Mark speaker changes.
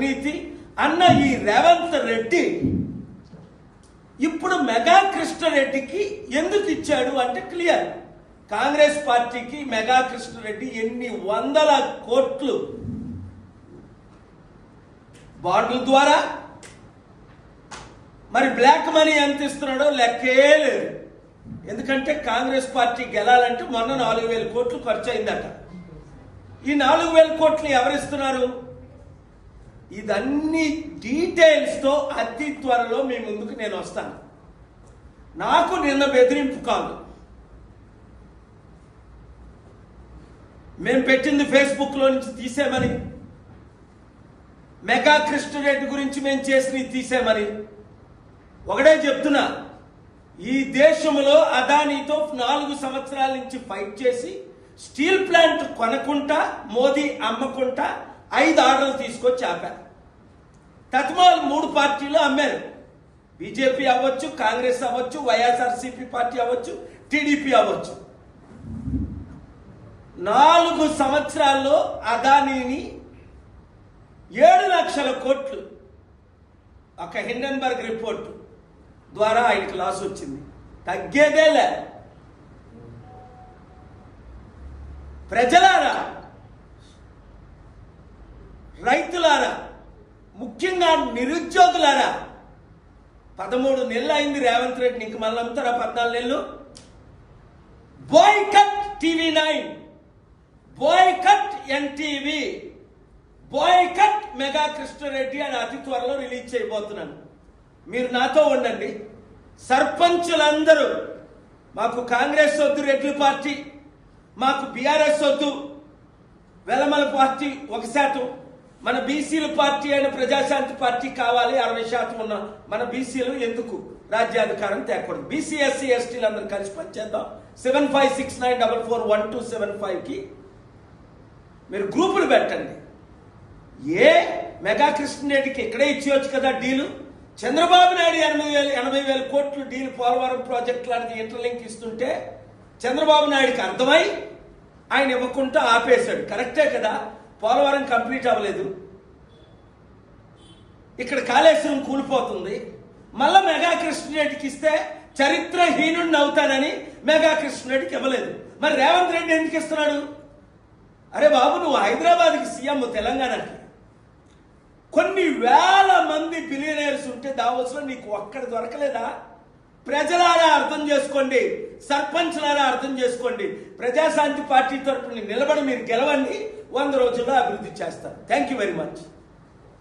Speaker 1: అవినీతి అన్న ఈ రేవంత్ రెడ్డి ఇప్పుడు మెగా కృష్ణారెడ్డికి ఎందుకు ఇచ్చాడు అంటే క్లియర్. కాంగ్రెస్ పార్టీకి మెగా కృష్ణారెడ్డి ఎన్ని వందల కోట్లు బాండ్ల ద్వారా, మరి బ్లాక్ మనీ ఎంత ఇస్తున్నాడో లెక్కే లేదు. ఎందుకంటే కాంగ్రెస్ పార్టీ గెలాలంటే మొన్న 4,000 కోట్లు ఖర్చు అయిందట. ఈ 4,000 కోట్లు ఎవరిస్తున్నారు? ఇదన్నీ డీటెయిల్స్తో అతి త్వరలో మీ ముందుకు నేను వస్తాను. నాకు నిన్న బెదిరింపు కాదు, మేము పెట్టింది ఫేస్బుక్లో నుంచి తీసేమని, మెగా కృష్ణారెడ్డి గురించి మేము చేసినవి తీసేమని. ఒకటే చెప్తున్నా, ఈ దేశంలో అదానీతో 4 సంవత్సరాల నుంచి ఫైట్ చేసి స్టీల్ ప్లాంట్ కొనకుంటా మోదీ అమ్మకుంటా 5 ఆర్డర్లు తీసుకొచ్చి ఆపారు. తత్మాలు 3 పార్టీలు అమ్మారు. బీజేపీ అవ్వచ్చు, కాంగ్రెస్ అవ్వచ్చు, వైఎస్ఆర్సీపీ పార్టీ అవ్వచ్చు, టీడీపీ అవ్వచ్చు. 4 సంవత్సరాల్లో అదానీని 7 లక్షల కోట్లు ఒక హిండెన్బర్గ్ రిపోర్ట్ ద్వారా ఆయనకు లాస్ వచ్చింది. తగ్గేదేలే. ప్రజలారా, రైతులారా, ముఖ్యంగా నిరుద్యోగులారా, 13 నెలలు అయింది రేవంత్ రెడ్డి, ఇంక మళ్ళీ అమ్ముతారా 14 నెలలు? Boycott TV9, boycott NTV, boycott Megha Krishna Reddy అని అతి త్వరలో రిలీజ్ చేయబోతున్నాను. మీరు నాతో ఉండండి. సర్పంచులందరూ, మాకు కాంగ్రెస్ వద్దు, రెడ్ల పార్టీ, మాకు బీఆర్ఎస్ వద్దు, వెలమల పార్టీ 1%, మన బీసీల పార్టీ అయిన ప్రజాశాంతి పార్టీ కావాలి, 60% ఉన్న మన బీసీలు ఎందుకు రాజ్యాధికారం తేకూడదు? బీసీ ఎస్సీ ఎస్టీలు అందరూ కలిసి పనిచేద్దాం. 7569441275కి మీరు గ్రూపులు పెట్టండి. మెగా కృష్ణారెడ్డికి ఇక్కడే ఇచ్చేయచ్చు కదా డీలు. చంద్రబాబు నాయుడు 80,000 కోట్లు డీల్ పోలవరం ప్రాజెక్ట్ లాంటి ఇంటర్లింక్ ఇస్తుంటే చంద్రబాబు నాయుడికి అర్థమై ఆయన ఇవ్వకుండా ఆపేశాడు. కరెక్టే కదా, పోలవరం కంప్లీట్ అవ్వలేదు, ఇక్కడ కాళేశ్వరం కూలిపోతుంది. మళ్ళా మెగా కృష్ణారెడ్డికి ఇస్తే చరిత్రహీనుడిని అవుతానని మెగా కృష్ణారెడ్డికి ఇవ్వలేదు. మరి రేవంత్ రెడ్డి ఎందుకు ఇస్తున్నాడు? అరే బాబు, నువ్వు హైదరాబాద్కి సీఎం, తెలంగాణకి కొన్ని వేల మంది బిలియనర్స్ ఉంటే దావోస్లో నీకు ఒక్కడి దొరకలేదా? ప్రజలారా అర్థం చేసుకోండి, సర్పంచ్లారా అర్థం చేసుకోండి. ప్రజాశాంతి పార్టీ తరపున నిలబడి మీరు గెలవండి, 100 రోజుల్లో అభివృద్ధి చేస్తారు. Thank you very much.